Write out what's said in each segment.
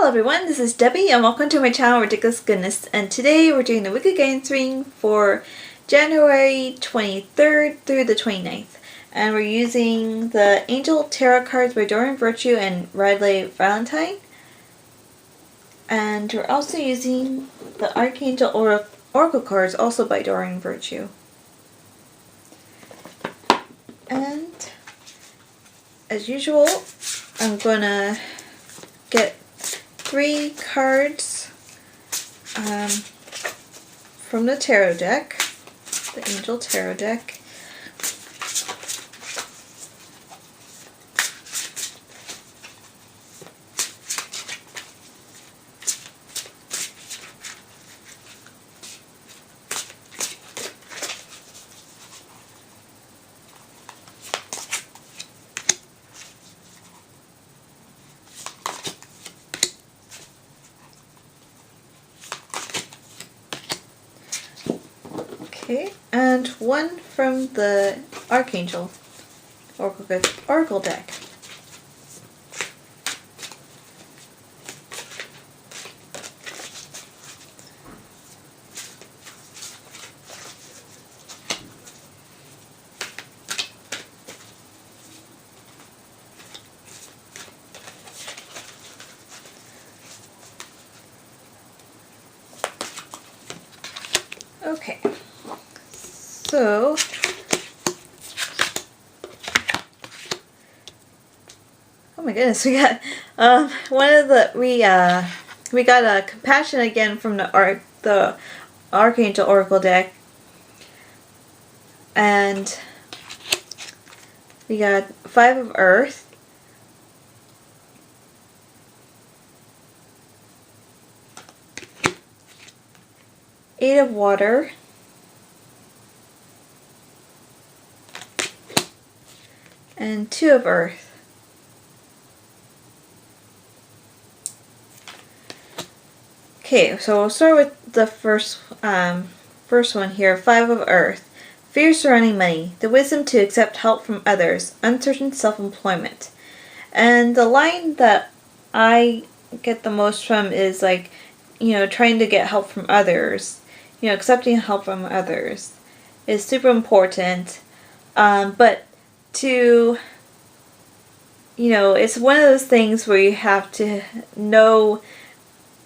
everyone, this is Debbie and welcome to my channel Ridiculous Goodness, and today we're doing the weekly guidance reading for January 23rd through the 29th. And we're using the Angel Tarot cards by Doreen Virtue and Radleigh Valentine. And we're also using the Archangel Oracle cards also by Doreen Virtue. And as usual, I'm gonna get 3 cards from the tarot deck, the Angel Tarot deck. Okay, and 1 from the Archangel Oracle deck. Okay. So, oh my goodness, we got we got a compassion again from the Archangel Oracle deck, and we got 5 of Earth, Eight of Water, and 2 of Earth. Okay, so we'll start with the first one here, 5 of Earth. Fear surrounding money, the wisdom to accept help from others, uncertain self-employment. And the line that I get the most from is like, trying to get help from others. Accepting help from others is super important. But it's one of those things where you have to know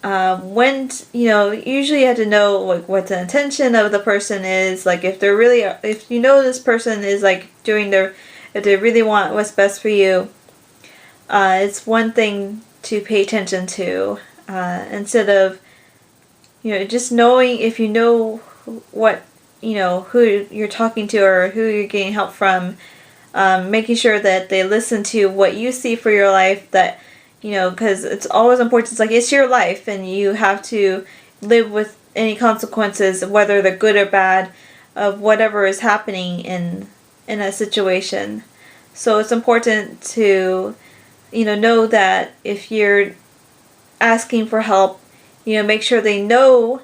when, usually you have to know like what the intention of the person is. Like if this person is like if they really want what's best for you, it's one thing to pay attention to, instead of, just knowing if you know what, who you're talking to or who you're getting help from. Making sure that they listen to what you see for your life, that, because it's always important. It's like, it's your life and you have to live with any consequences, whether they're good or bad, of whatever is happening in a situation. So it's important to, know that if you're asking for help, make sure they know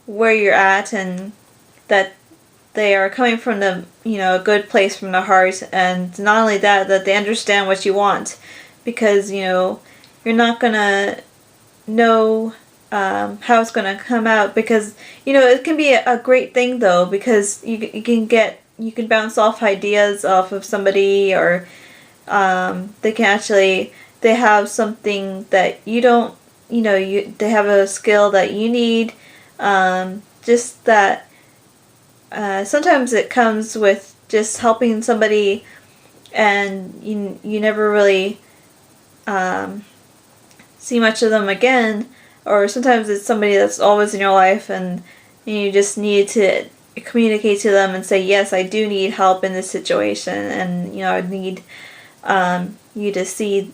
where you're at and that they are coming from a good place from the heart, and not only that they understand what you want, because you're not gonna know how it's gonna come out, because it can be a great thing though, because you can bounce off ideas off of somebody, or they have something that you don't, they have a skill that you need, just that. Sometimes it comes with just helping somebody, and you never really see much of them again, or sometimes it's somebody that's always in your life, and you just need to communicate to them and say, yes, I do need help in this situation, and I need you to see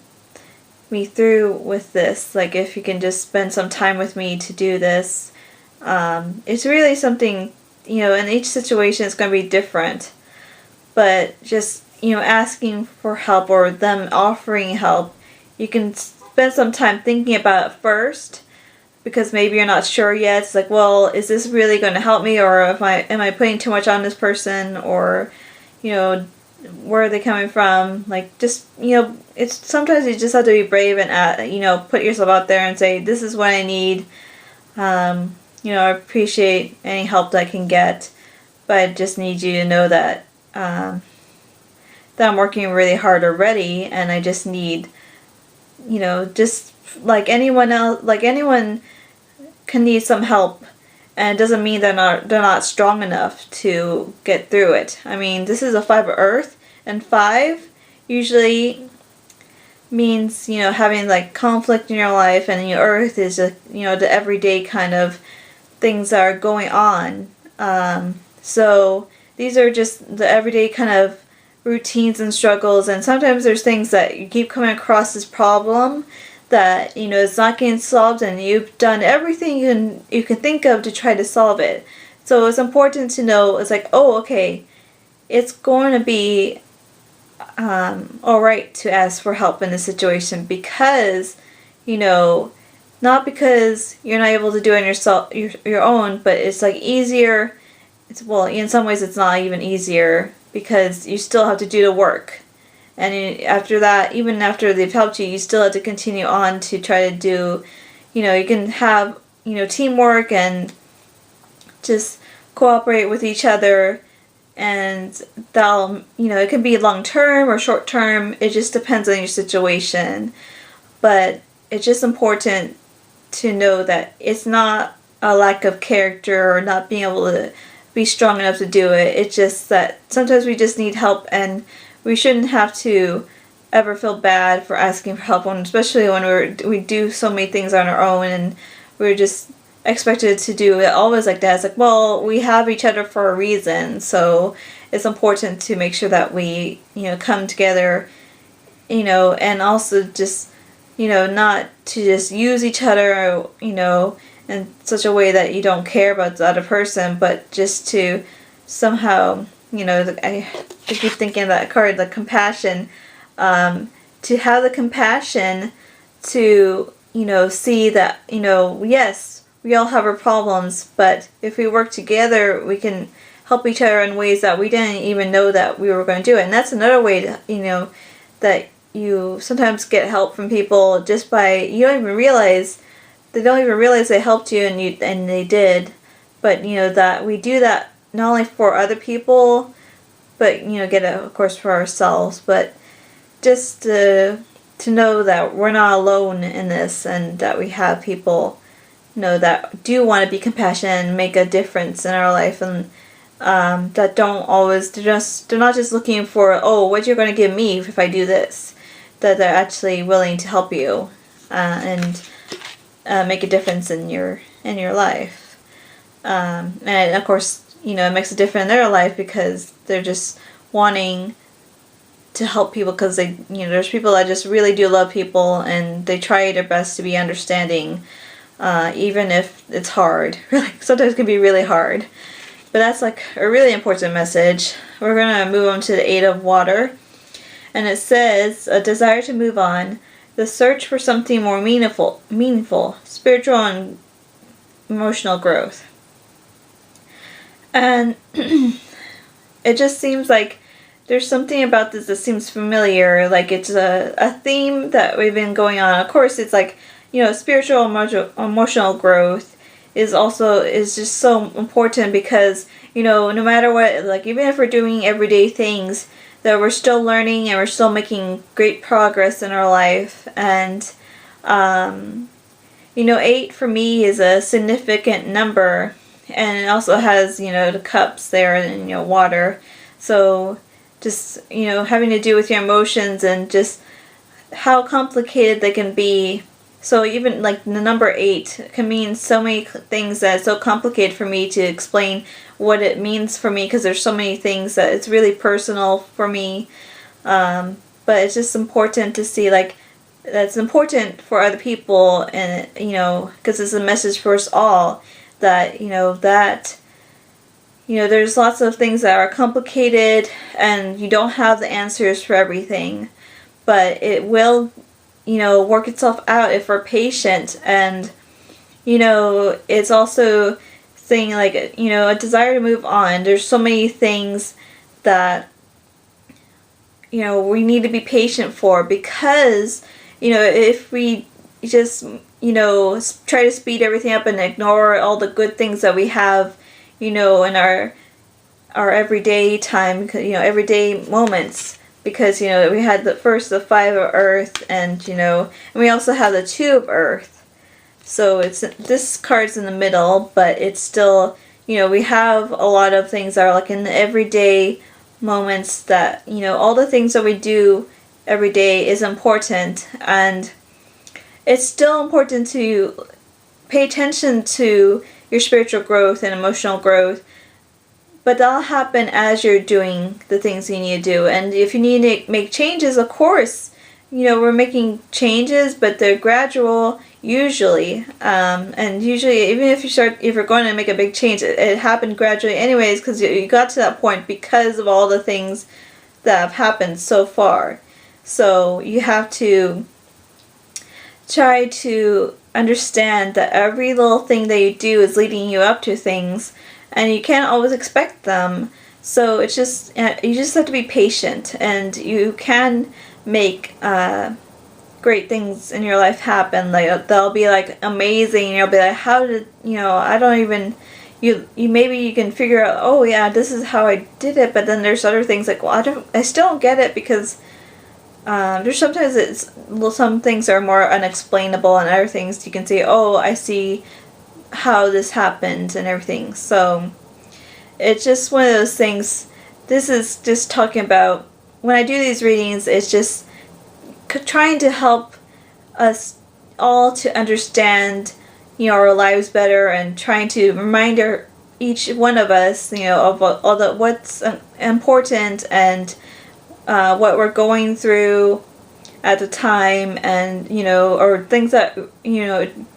me through with this. Like, if you can just spend some time with me to do this. It's really something, in each situation it's going to be different, but just, asking for help or them offering help, you can spend some time thinking about it first, because maybe you're not sure yet. It's like, well, is this really going to help me, or am I putting too much on this person, or where are they coming from, like, just, it's sometimes you just have to be brave and, put yourself out there and say, this is what I need. I appreciate any help that I can get, but I just need you to know that, that I'm working really hard already, and I just need, just like anyone else, like anyone can need some help, and it doesn't mean they're not strong enough to get through it. I mean, this is a 5 of Earth, and 5 usually means, having like conflict in your life, and Earth is just, the everyday kind of things that are going on. So these are just the everyday kind of routines and struggles, and sometimes there's things that you keep coming across this problem that, it's not getting solved, and you've done everything you can think of to try to solve it. So it's important to know, it's like, oh, okay, it's going to be alright to ask for help in this situation, because, not because you're not able to do it yourself, your own, but it's like easier. Well, in some ways it's not even easier, because you still have to do the work. And after that, even after they've helped you, you still have to continue on to try to do, you can have, teamwork and just cooperate with each other. And that'll, it can be long term or short term. It just depends on your situation. But it's just important to know that it's not a lack of character or not being able to be strong enough to do it. It's just that sometimes we just need help, and we shouldn't have to ever feel bad for asking for help, especially when we do so many things on our own, and we're just expected to do it always like that. It's like, well, we have each other for a reason, so it's important to make sure that we, come together, and also just, not to just use each other, in such a way that you don't care about the other person, but just to somehow, I keep thinking of that card, the compassion, to have the compassion to, see that, yes, we all have our problems, but if we work together, we can help each other in ways that we didn't even know that we were going to do it. And that's another way to, that you sometimes get help from people just by, they don't even realize they helped you, and they did. But, that we do that not only for other people, but, get it, of course, for ourselves. But just to know that we're not alone in this, and that we have people, that do want to be compassionate and make a difference in our life, and that don't always, they're not just looking for, oh, what you're going to give me if I do this. That they're actually willing to help you, and make a difference in your life. And of course, it makes a difference in their life, because they're just wanting to help people, because they, there's people that just really do love people, and they try their best to be understanding, even if it's hard. Really, sometimes it can be really hard. But that's like a really important message. We're going to move on to the 8 of Water. And it says, a desire to move on, the search for something more meaningful, spiritual and emotional growth. And it just seems like there's something about this that seems familiar, like it's a theme that we've been going on. Of course, it's like, spiritual emotional growth is just so important, because, no matter what, like even if we're doing everyday things, that we're still learning and we're still making great progress in our life. And 8 for me is a significant number, and it also has, the cups there and, water. So just, having to do with your emotions and just how complicated they can be. So even like the number 8 can mean so many things that it's so complicated for me to explain what it means for me, because there's so many things that it's really personal for me. But it's just important to see, like, that's important for other people, and, because it's a message for us all that, there's lots of things that are complicated, and you don't have the answers for everything, but it will, work itself out if we're patient. And, it's also saying, like, a desire to move on. There's so many things that we need to be patient for, because if we just try to speed everything up and ignore all the good things that we have in our everyday time, everyday moments, because we had the 5 of Earth, and and we also have the 2 of Earth. So this card's in the middle, but it's still we have a lot of things that are like in the everyday moments, that all the things that we do every day is important, and it's still important to pay attention to your spiritual growth and emotional growth, but that'll happen as you're doing the things you need to do. And if you need to make changes, of course we're making changes, but they're gradual usually, and usually even if you're going to make a big change, it happened gradually anyways, because you got to that point because of all the things that have happened so far. So you have to try to understand that every little thing that you do is leading you up to things, and you can't always expect them. So it's just you just have to be patient, and you can make great things in your life happen. Like they'll be like amazing. You'll be like, how did I don't even you maybe you can figure out, oh yeah, this is how I did it. But then there's other things like, well, I still don't get it, because there's sometimes some things are more unexplainable, and other things you can say, oh, I see how this happened and everything. So it's just one of those things. This is just talking about, when I do these readings, it's just trying to help us all to understand our lives better, and trying to remind each one of us of all the what's important, and what we're going through at the time, and or things that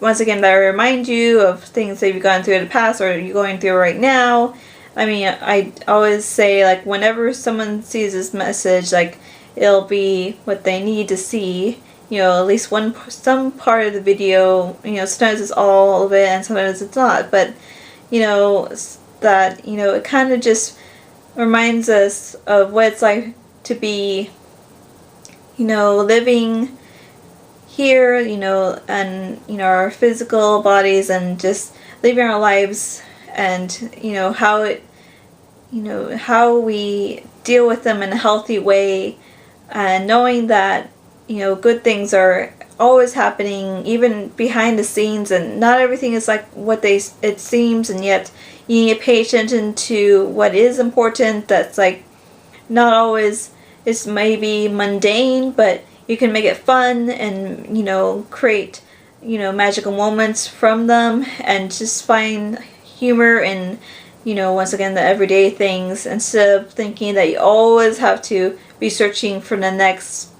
once again that remind you of things that you've gone through in the past, or you're going through right now. I mean, I always say, like, whenever someone sees this message, like, it'll be what they need to see. At least some part of the video. Sometimes it's all of it, and sometimes it's not. But that it kind of just reminds us of what it's like to be living here, and our physical bodies, and just living our lives, and how we deal with them in a healthy way, and knowing that good things are always happening, even behind the scenes, and not everything is like what it seems, and yet you need to pay attention to what is important. That's like not always, it's maybe mundane, but you can make it fun, and create magical moments from them, and just find humor in once again the everyday things, instead of thinking that you always have to be searching for the next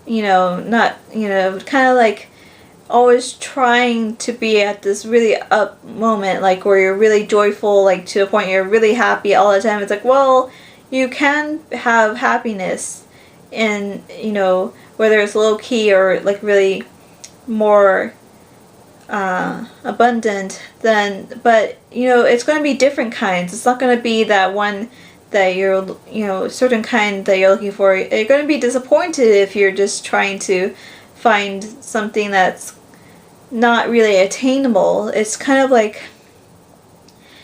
not kind of like always trying to be at this really up moment, like where you're really joyful, like to the point you're really happy all the time. It's like, well, you can have happiness in whether it's low key or like really more abundant, but it's going to be different kinds. It's not going to be that one that you're certain kind that you're looking for. You're going to be disappointed if you're just trying to find something that's not really attainable. It's kind of like,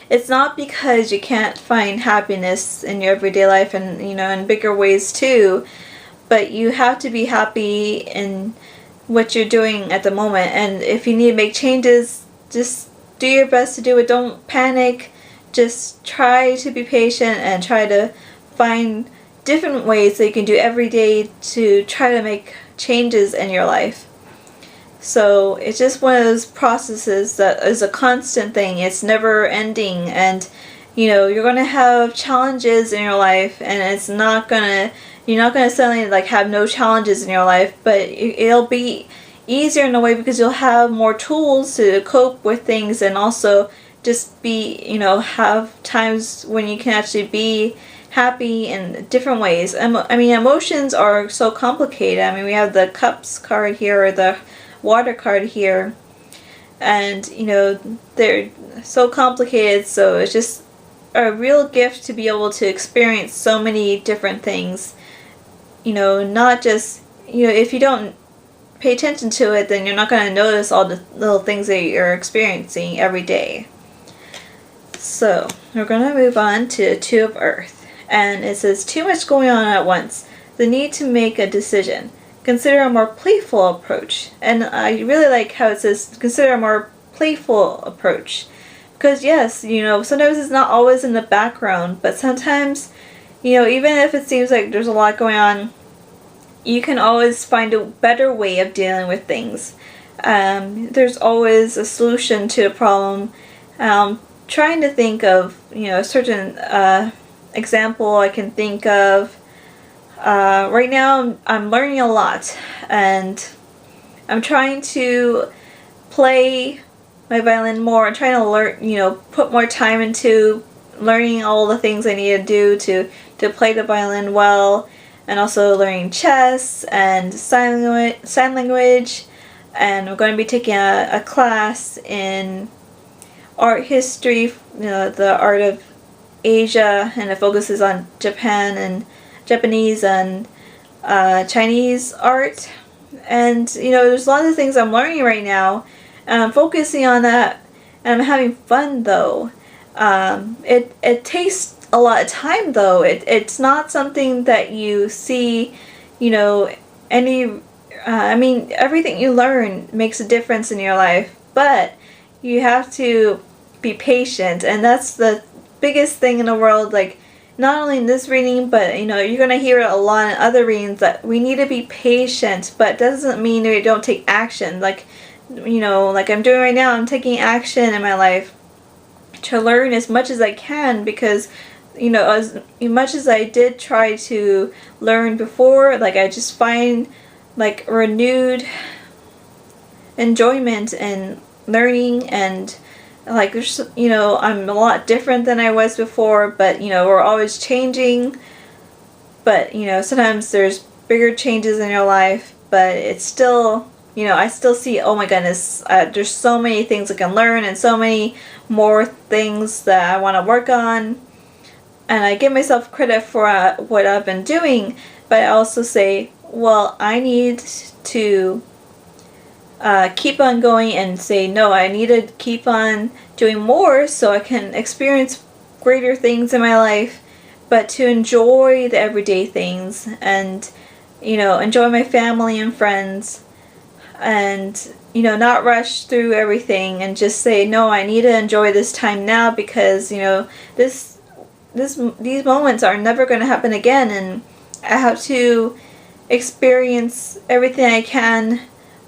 it's not because you can't find happiness in your everyday life, and in bigger ways too, but you have to be happy in what you're doing at the moment. And if you need to make changes, just do your best to do it. Don't panic. Just try to be patient, and try to find different ways that you can do every day to try to make changes in your life. So it's just one of those processes that is a constant thing. It's never ending, and you're going to have challenges in your life, and you're not going to suddenly like have no challenges in your life, but it'll be easier in a way, because you'll have more tools to cope with things, and also just be have times when you can actually be happy in different ways. I mean, emotions are so complicated. I mean, we have the Cups card here, or the Water card here, and they're so complicated. So it's just a real gift to be able to experience so many different things not just, if you don't pay attention to it, then you're not going to notice all the little things that you're experiencing every day. So, we're going to move on to the Two of Earth. And it says, too much going on at once. The need to make a decision. Consider a more playful approach. And I really like how it says, consider a more playful approach. Because yes, sometimes it's not always in the background, but sometimes, even if it seems like there's a lot going on, you can always find a better way of dealing with things. There's always a solution to a problem. Trying to think of, a certain example I can think of. Right now I'm learning a lot, and I'm trying to play my violin more. I'm trying to learn, put more time into learning all the things I need to do to play the violin well, and also learning chess and sign language, and I'm going to be taking a class in art history, the art of Asia, and it focuses on Japan and Japanese and Chinese art. And there's a lot of things I'm learning right now, and I'm focusing on that, and I'm having fun though. It takes a lot of time though. It's not something that you see, everything you learn makes a difference in your life, but you have to be patient, and that's the biggest thing in the world. Like, not only in this reading, but you're gonna hear it a lot in other readings, that we need to be patient, but it doesn't mean we don't take action. Like I'm doing right now, I'm taking action in my life to learn as much as I can, because as much as I did try to learn before, like, I just find like renewed enjoyment in learning, and like there's I'm a lot different than I was before, but we're always changing, but sometimes there's bigger changes in your life, but it's still I still see, oh my goodness, there's so many things I can learn, and so many more things that I want to work on, and I give myself credit for what I've been doing, but I also say, well, I need to keep on going, and say, no, I need to keep on doing more so I can experience greater things in my life, but to enjoy the everyday things, and enjoy my family and friends, and not rush through everything, and just say, no, I need to enjoy this time now, because these moments are never going to happen again, and I have to experience everything I can,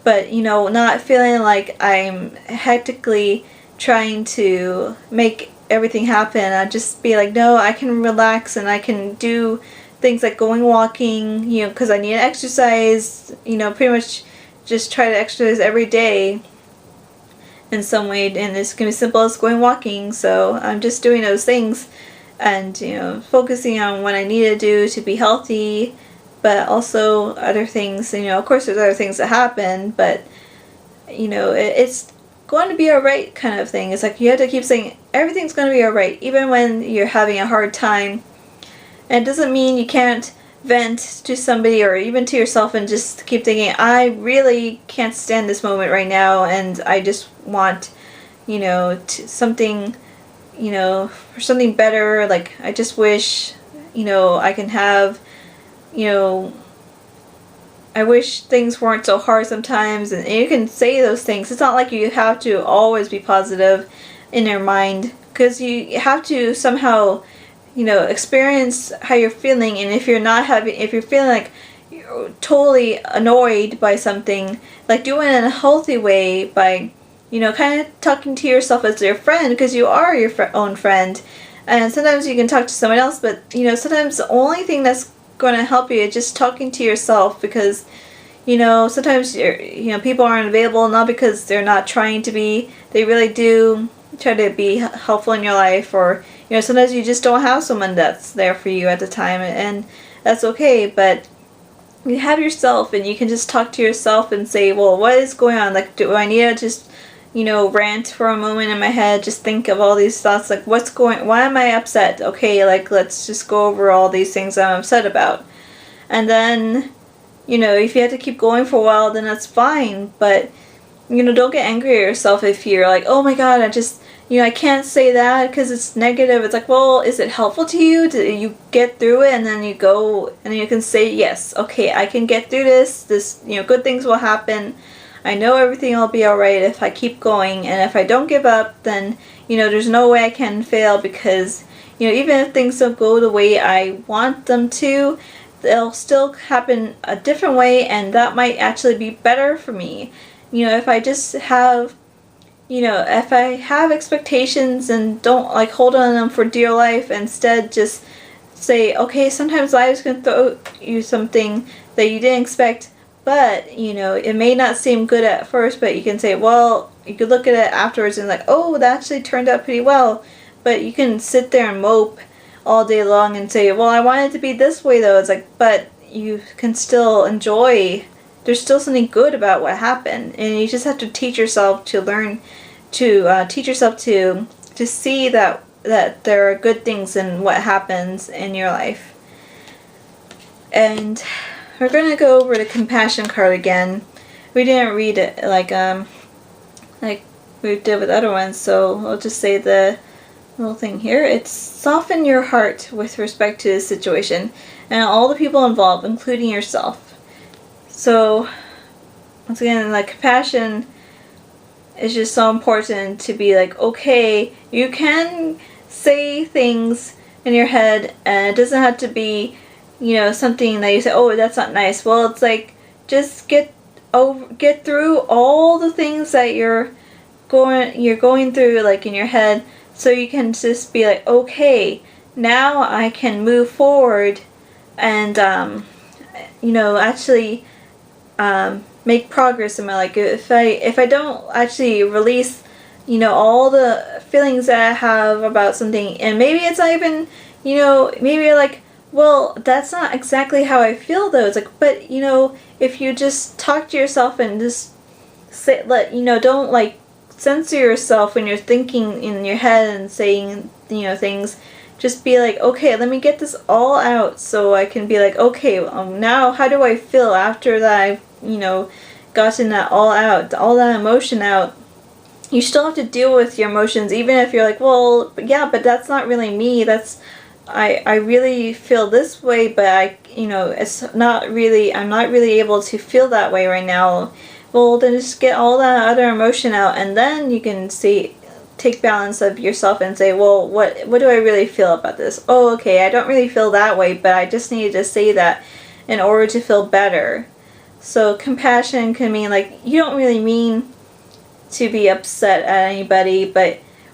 but not feeling like I'm hectically trying to make everything happen. I just be like, no, I can relax, and I can do things like going walking, because I need to exercise, pretty much just try to exercise every day in some way, and it's going to be simple as going walking. So I'm just doing those things, and focusing on what I need to do to be healthy, but also other things. Of course there's other things that happen, but it's going to be alright kind of thing. It's like you have to keep saying everything's going to be alright, even when you're having a hard time. And it doesn't mean you can't vent to somebody or even to yourself and just keep thinking, I really can't stand this moment right now, and I just want something for something better. Like, I just wish I can have I wish things weren't so hard sometimes, and you can say those things. It's not like you have to always be positive in your mind, because you have to somehow experience how you're feeling. And if you're feeling like you're totally annoyed by something, like, do it in a healthy way by kind of talking to yourself as your friend, because you are your own friend. And sometimes you can talk to someone else, but sometimes the only thing that's going to help you is just talking to yourself, because sometimes people aren't available, not because they're not trying to be. They really do try to be helpful in your life, or sometimes you just don't have someone that's there for you at the time, and that's okay. But you have yourself, and you can just talk to yourself and say, well, what is going on? Like, do I need to just rant for a moment in my head, just think of all these thoughts, like, why am I upset? Okay, like, let's just go over all these things I'm upset about. And then, if you have to keep going for a while, then that's fine. But, don't get angry at yourself if you're like, oh my god, I can't say that because it's negative. It's like, well, is it helpful to you? Do you get through it, and then you go, and you can say, yes, okay, I can get through this. Good things will happen. I know everything will be alright if I keep going, and if I don't give up, then, there's no way I can fail, because, even if things don't go the way I want them to, they'll still happen a different way, and that might actually be better for me. If I just have, if I have expectations and don't, like, hold on them for dear life, instead just say, okay, sometimes life's going to throw you something that you didn't expect, but, it may not seem good at first, but you can say, well, you could look at it afterwards and like, oh, that actually turned out pretty well. But you can sit there and mope all day long and say, well, I want it to be this way, though. It's like, but you can still enjoy, there's still something good about what happened. And you just have to teach yourself to learn, to teach yourself to see that there are good things in what happens in your life. And we're going to go over the compassion card again. We didn't read it like we did with other ones, so I'll just say the little thing here. It's soften your heart with respect to the situation and all the people involved, including yourself. So, once again, like, compassion is just so important to be like, okay, you can say things in your head, and it doesn't have to be, something that you say, oh, that's not nice. Well, it's like, just get through all the things that you're going through, like, in your head, so you can just be like, okay, now I can move forward and actually make progress in my life. If I don't actually release, all the feelings that I have about something, and maybe it's not even, maybe you're like, well, that's not exactly how I feel, though. It's like, but, if you just talk to yourself and just say, don't, like, censor yourself when you're thinking in your head and saying, things. Just be like, okay, let me get this all out, so I can be like, okay, now how do I feel after that I've, gotten that all out, all that emotion out. You still have to deal with your emotions, even if you're like, well, yeah, but that's not really me. I really feel this way, but it's not really, I'm not really able to feel that way right now. Well, then just get all that other emotion out, and then you can take balance of yourself and say, well, what do I really feel about this? Oh, okay, I don't really feel that way, but I just needed to say that in order to feel better. So compassion can mean, like, you don't really mean to be upset at anybody,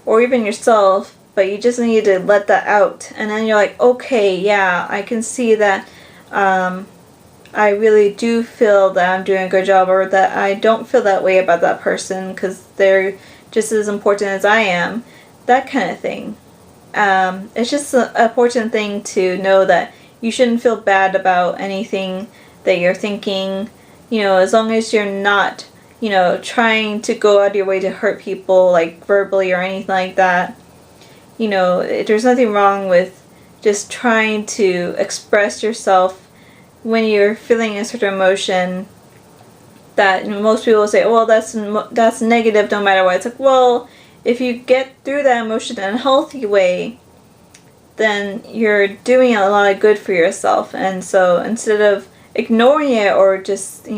or even yourself, but you just need to let that out. And then you're like, okay, yeah, I can see that I really do feel that I'm doing a good job, or that I don't feel that way about that person because they're just as important as I am. That kind of thing. It's just an important thing to know that you shouldn't feel bad about anything that you're thinking, as long as you're not, trying to go out of your way to hurt people, like, verbally or anything like that. There's nothing wrong with just trying to express yourself when you're feeling a certain emotion that most people say, well, that's negative no matter what. It's like, well, if you get through that emotion in a healthy way, then you're doing a lot of good for yourself. And so instead of ignoring it or just,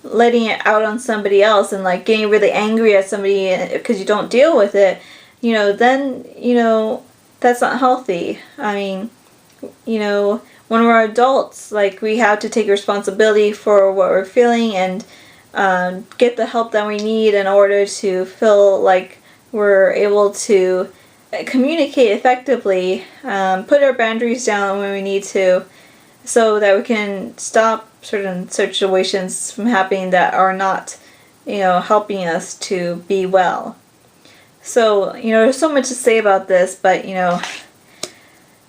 letting it out on somebody else and, like, getting really angry at somebody because you don't deal with it, then, that's not healthy. I mean, when we're adults, like, we have to take responsibility for what we're feeling and get the help that we need in order to feel like we're able to communicate effectively, put our boundaries down when we need to, so that we can stop certain situations from happening that are not, helping us to be well. So, there's so much to say about this, but,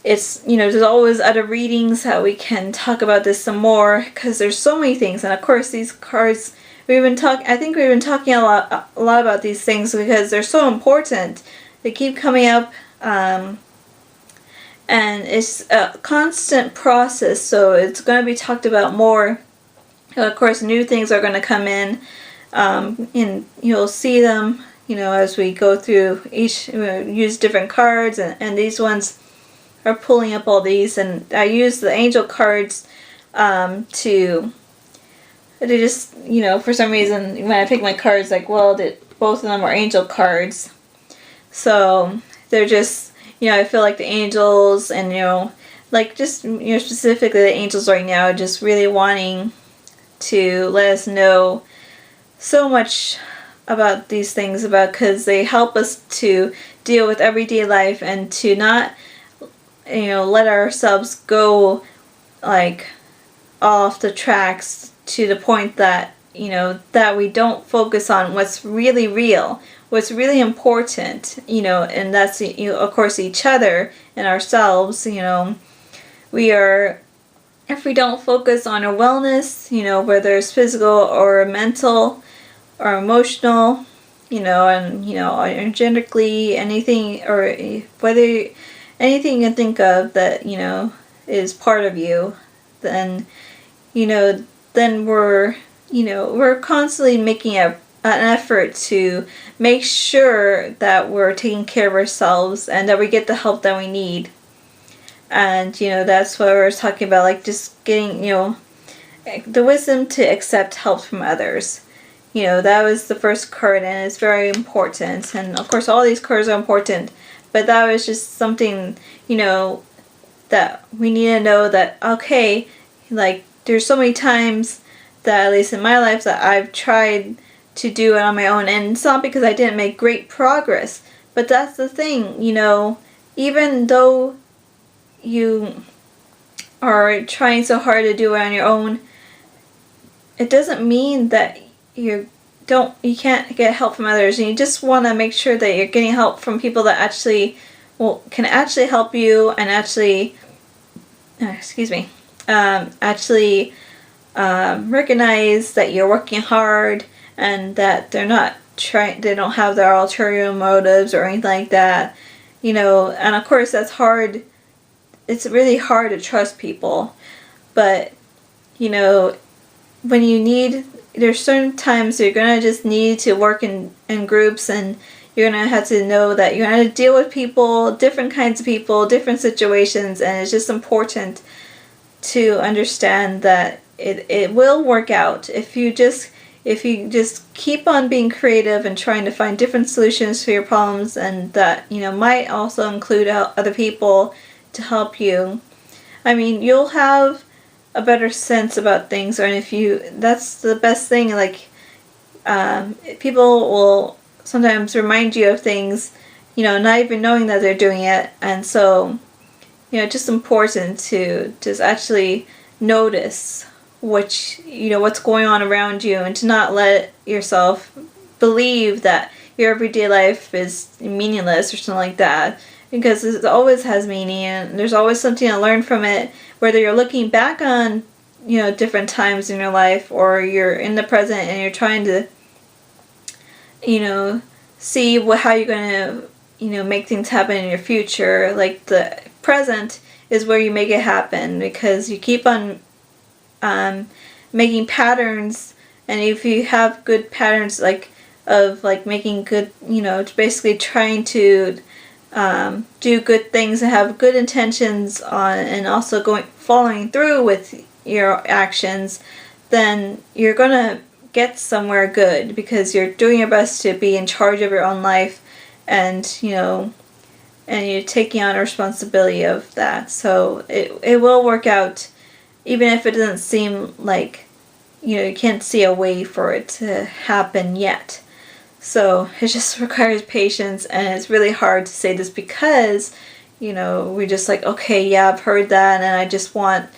it's, there's always other readings that we can talk about this some more, because there's so many things. And of course, these cards, I think we've been talking a lot about these things because they're so important. They keep coming up, And it's a constant process, so it's going to be talked about more. Of course, new things are going to come in, and you'll see them, as we go through each, use different cards, and these ones are pulling up all these, and I use the angel cards to just, for some reason, when I pick my cards, like, well, both of them are angel cards. So they're just, I feel like the angels and, like just, specifically the angels right now, just really wanting to let us know so much about these things, because they help us to deal with everyday life and to not, let ourselves go like off the tracks to the point that, that we don't focus on what's really real, what's really important, and that's, of course, each other and ourselves. We are, if we don't focus on our wellness, whether it's physical or mental or emotional, and, energetically, anything, or whether anything you can think of that, is part of you, then, then we're constantly making an effort to make sure that we're taking care of ourselves and that we get the help that we need. And, that's what we're talking about, like just getting, the wisdom to accept help from others. That was the first card, and it's very important. And, of course, all these cards are important, but that was just something, that we need to know that, okay, like, there's so many times that, at least in my life, that I've tried to do it on my own, and it's not because I didn't make great progress, but that's the thing, even though you are trying so hard to do it on your own, it doesn't mean that you can't get help from others, and you just want to make sure that you're getting help from people that actually can actually help you and actually recognize that you're working hard and that they don't have their ulterior motives or anything like that, and of course that's hard. It's really hard to trust people, but when there's certain times you're gonna just need to work in groups, and you're gonna have to know that you're gonna deal with people, different kinds of people, different situations, and it's just important to understand that it will work out if you just keep on being creative and trying to find different solutions for your problems, and that might also include other people to help you. I mean, you'll have a better sense about things, or that's the best thing, like people will sometimes remind you of things, not even knowing that they're doing it, and so just important to just actually notice what's going on around you, and to not let yourself believe that your everyday life is meaningless or something like that, because it always has meaning, and there's always something to learn from it, whether you're looking back on different times in your life, or you're in the present and you're trying to see how you're going to make things happen in your future. Like, the present is where you make it happen, because you keep on making patterns, and if you have good patterns of making good, basically trying to do good things and have good intentions and also following through with your actions, then you're gonna get somewhere good, because you're doing your best to be in charge of your own life, and and you're taking on a responsibility of that. So it will work out, even if it doesn't seem like you can't see a way for it to happen yet. So it just requires patience, and it's really hard to say this because, we're just like, okay, yeah, I've heard that, and I just want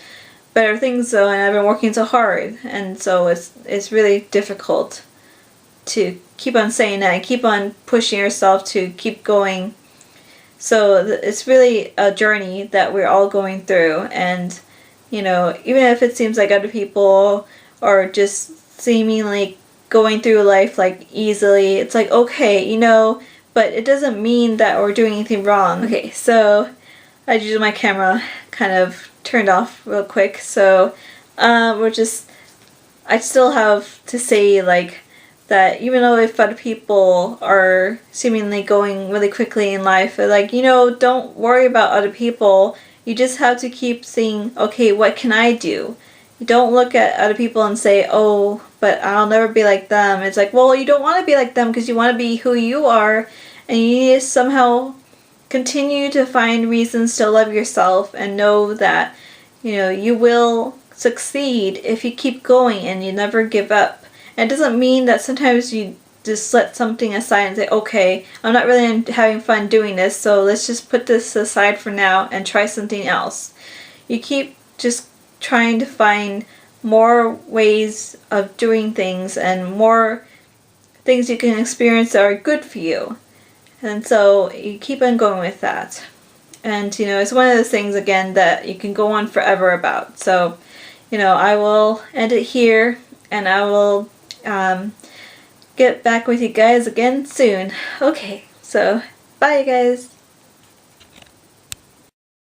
better things, though, and I've been working so hard, and so it's really difficult to keep on saying that and keep on pushing yourself to keep going. So it's really a journey that we're all going through, and even if it seems like other people are just seemingly going through life easily, it's like, okay, but it doesn't mean that we're doing anything wrong. Okay, so I just my camera kind of turned off real quick, so I still have to say, like, that even though if other people are seemingly going really quickly in life, like, don't worry about other people. You just have to keep saying, okay, what can I do? You don't look at other people and say, oh, but I'll never be like them. It's like, well, you don't want to be like them because you want to be who you are, and you need to somehow continue to find reasons to love yourself and know that, you will succeed if you keep going and you never give up. And it doesn't mean that sometimes you just let something aside and say, okay, I'm not really having fun doing this, so let's just put this aside for now and try something else. You keep just trying to find more ways of doing things and more things you can experience that are good for you. And so you keep on going with that. And, it's one of those things, again, that you can go on forever about. So, I will end it here, and I will get back with you guys again soon. Okay, so bye, guys.